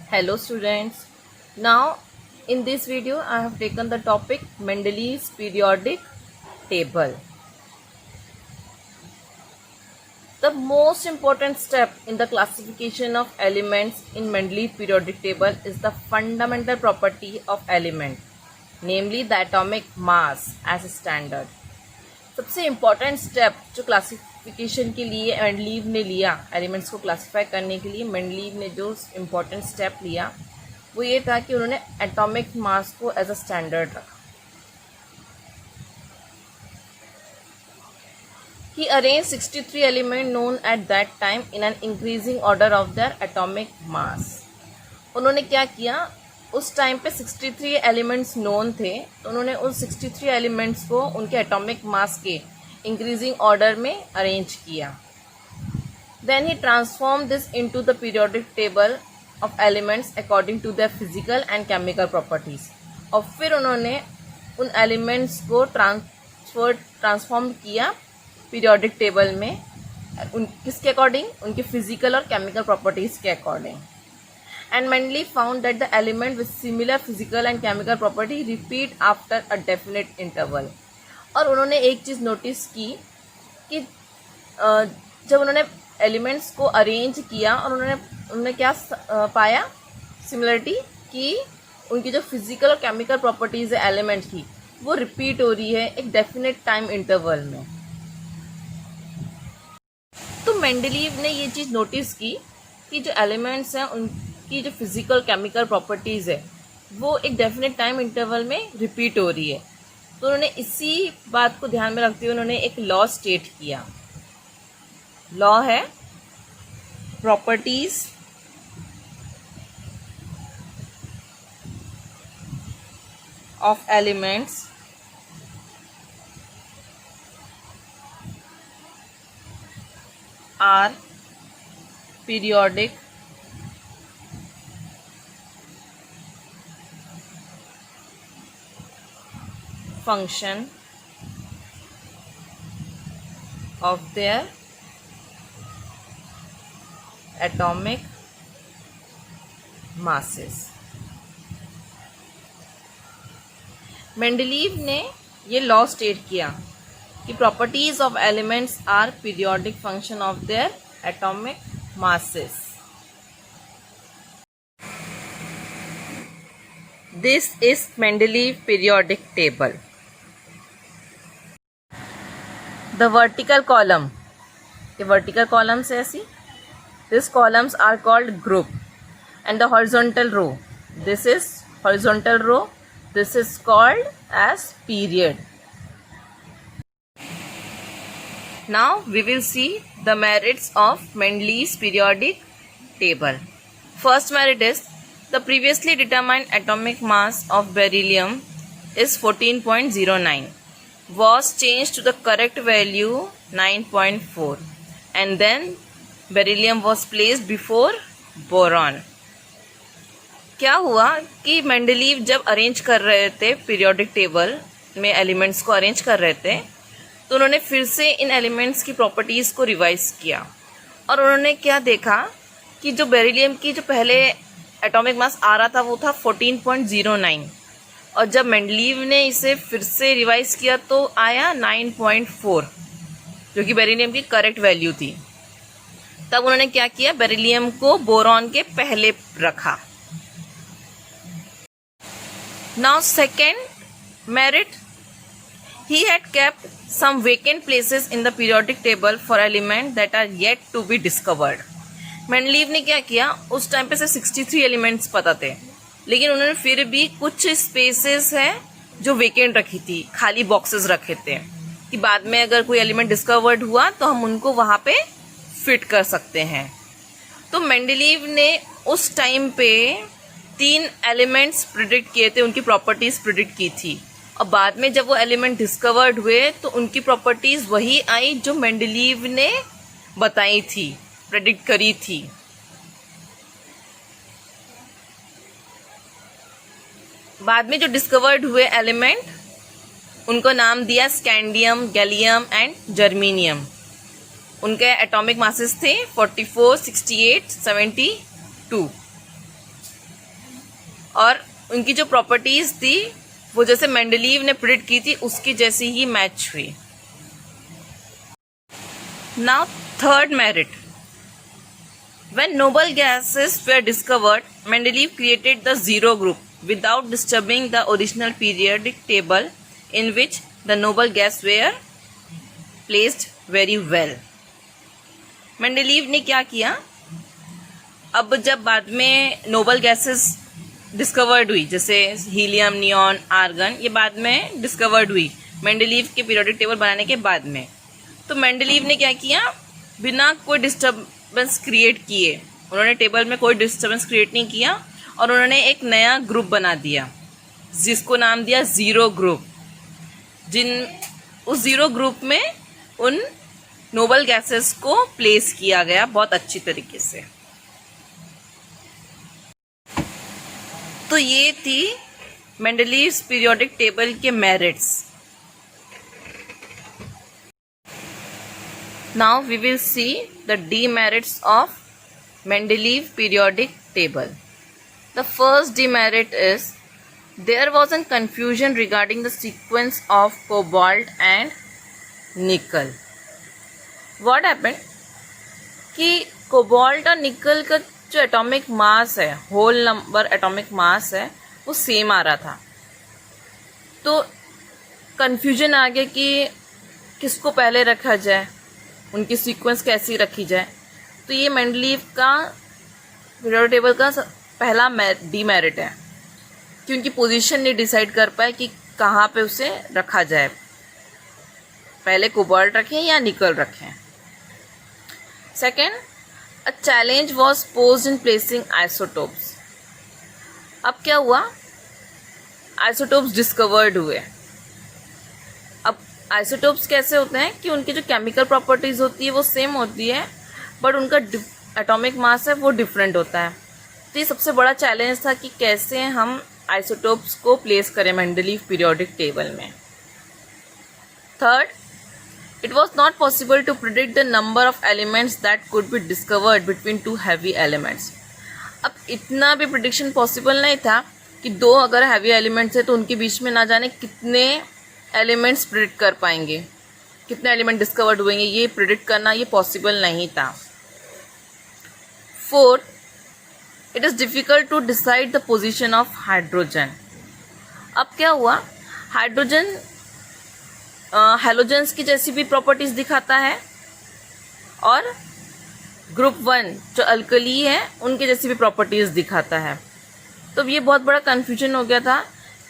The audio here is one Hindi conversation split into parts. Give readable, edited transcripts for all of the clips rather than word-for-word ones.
Hello students. Now in this video I have taken the topic Mendeleev's periodic table. The most important step in the classification of elements in Mendeleev periodic table is the fundamental property of element, namely the atomic mass as a standard. सबसे इम्पॉर्टेंट स्टेप जो क्लासिफिकेशन के लिए मेंडलीव ने लिया, एलिमेंट्स को क्लासिफाई करने के लिए मेंडलीव ने जो इम्पॉर्टेंट स्टेप लिया वो ये था कि उन्होंने एटॉमिक मास को एज अ स्टैंडर्ड रखा. He arranged 63 elements known at that time in an increasing order of their atomic mass. उन्होंने क्या किया, उस टाइम पे 63 एलिमेंट्स नोन थे, तो उन्होंने उस 63 एलिमेंट्स को उनके एटॉमिक मास के इंक्रीजिंग ऑर्डर में अरेंज किया. Then he transform this into the periodic table of elements according to their physical and chemical properties. और फिर उन्होंने उन एलिमेंट्स को ट्रांसफॉर्म किया पीरियोडिक टेबल में, किसके अकॉर्डिंग, उनके फिजिकल और केमिकल प्रॉपर्टीज के according. And Mendeleev found that the element with similar physical and chemical property repeat after a definite interval. और उन्होंने एक चीज़ नोटिस की कि जब उन्होंने एलिमेंट्स को अरेंज किया और उन्होंने क्या पाया, सिमिलरिटी, कि उनकी जो फिजिकल और केमिकल प्रॉपर्टीज है एलिमेंट की वो रिपीट हो रही है एक डेफिनेट टाइम इंटरवल में. तो मेंडलीव ने ये चीज़ नोटिस की कि जो एलिमेंट्स हैं उनकी जो फिजिकल केमिकल प्रॉपर्टीज़ है वो एक डेफिनेट टाइम इंटरवल में रिपीट हो रही है. तो उन्होंने इसी बात को ध्यान में रखते हुए उन्होंने एक लॉ स्टेट किया. लॉ है properties of elements are periodic function of their atomic masses. Mendeleev ने ये लॉ स्टेट किया कि properties of elements are periodic function of their atomic masses. This is Mendeleev periodic table. The vertical column, the vertical columns है ऐसी, these columns are called group, and the horizontal row, this is horizontal row, this is called as period. Now we will see the merits of Mendeleev's periodic table. First merit is the previously determined atomic mass of beryllium is 14.09. Was changed to the correct value 9.4, and then beryllium was placed before boron. क्या हुआ कि मेंडलीव जब अरेंज कर रहे थे पीरियोडिक टेबल में एलिमेंट्स को अरेंज कर रहे थे तो उन्होंने फिर से इन एलिमेंट्स की प्रॉपर्टीज़ को रिवाइज किया और उन्होंने क्या देखा कि जो बेरिलियम की जो पहले एटॉमिक मास आ रहा था वो था 14.09, और जब मेंडलीव ने इसे फिर से रिवाइज किया तो आया 9.4, जो कि बेरिलियम की करेक्ट वैल्यू थी. तब उन्होंने क्या किया, बेरिलियम को बोरॉन के पहले रखा. Now second merit, he had kept some vacant places in the periodic table for elements that are yet to be discovered. Mendeleev ने क्या किया, उस टाइम पे से 63 एलिमेंट्स पता थे, लेकिन उन्होंने फिर भी कुछ स्पेसेस हैं जो वेकेंट रखी थी, खाली बॉक्सेस रखे थे कि बाद में अगर कोई एलिमेंट डिस्कवर्ड हुआ तो हम उनको वहाँ पे फिट कर सकते हैं. तो मेंडलीव ने उस टाइम पे 3 एलिमेंट्स प्रिडिक्ट किए थे, उनकी प्रॉपर्टीज प्रिडिक्ट की थी, और बाद में जब वो एलिमेंट डिस्कवर्ड हुए तो उनकी प्रॉपर्टीज वही आई जो मेंडलीव ने बताई थी, प्रेडिक्ट करी थी. बाद में जो डिस्कवर्ड हुए एलिमेंट उनको नाम दिया स्कैंडियम, गैलियम एंड जर्मीनियम. उनके एटॉमिक मासेस थे 44, 68, 72. और उनकी जो प्रॉपर्टीज थी वो जैसे मेंडलीव ने प्रिडिक्ट की थी उसकी जैसी ही मैच हुई। Now third merit, when noble gases were discovered, Mendeleev created the zero group without disturbing the original periodic table in which the noble gas were placed very well. Mendeleev ने क्या किया, अब जब बाद में नोबल गैसेस डिस्कवर्ड हुई जैसे हीलियम, नियॉन, आर्गन, ये बाद में डिस्कवर्ड हुई मेंडलीव के पीरियोडिक टेबल बनाने के बाद में। तो मेंडलीव ने क्या किया, बिना कोई डिस्टर्बेंस क्रिएट किए, उन्होंने टेबल में कोई डिस्टर्बेंस क्रिएट नहीं किया और उन्होंने एक नया ग्रुप बना दिया जिसको नाम दिया जीरो ग्रुप। उस जीरो ग्रुप में उन नोबल गैसेस को प्लेस किया गया बहुत अच्छी तरीके से। तो ये थी मेंडलीव्स पीरियोडिक टेबल के merits. Now we will see the demerits of Mendeleev periodic table. The first demerit is there was a confusion regarding the sequence of cobalt and nickel. What happened कि कोबाल्ट और निकल का जो एटॉमिक मास है, होल नंबर एटॉमिक मास है, वो सेम आ रहा था। तो कंफ्यूजन आ गया कि किसको पहले रखा जाए, उनकी सीक्वेंस कैसी रखी जाए। तो ये मेंडलीव का पीरियोडिक टेबल का पहला डीमेरिट है कि उनकी पोजीशन नहीं डिसाइड कर पाए कि कहाँ पे उसे रखा जाए, पहले कोबाल्ट रखें या निकल रखें। Second, a challenge was posed in placing isotopes. अब क्या हुआ, आइसोटोप्स डिस्कवर्ड हुए। अब आइसोटोप्स कैसे होते हैं कि उनकी जो केमिकल प्रॉपर्टीज होती है वो सेम होती है बट उनका एटॉमिक मास है वो डिफरेंट होता है। तो ये सबसे बड़ा चैलेंज था कि कैसे हम आइसोटोप्स को प्लेस करें मेंडलीव पीरियोडिक टेबल में। Third, it was not possible to predict the number of elements that could be discovered between two heavy elements. अब इतना भी प्रिडिक्शन पॉसिबल नहीं था कि दो अगर हैवी एलिमेंट्स है तो उनके बीच में ना जाने कितने एलिमेंट्स प्रिडिक्ट कर पाएंगे, कितने एलिमेंट डिस्कवर्ड हुएंगे, ये प्रिडिक्ट करना ये पॉसिबल नहीं था। Fourth, it is difficult to decide the position of hydrogen. अब क्या हुआ, हाइड्रोजन हैलोजेंस की जैसी भी प्रॉपर्टीज दिखाता है और ग्रुप 1 जो अल्कली है उनके जैसी भी प्रॉपर्टीज दिखाता है। तो ये बहुत बड़ा कंफ्यूजन हो गया था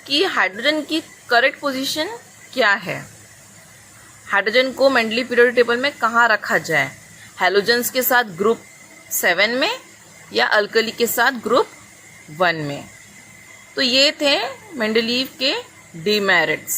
कि हाइड्रोजन की करेक्ट पोजीशन क्या है, हाइड्रोजन को मेंडलीव पीरियोडिक टेबल में कहाँ रखा जाए, हैलोजेंस के साथ ग्रुप 7 में या अल्कली के साथ ग्रुप 1 में। तो ये थे मेंडलीव के डीमेरिट्स।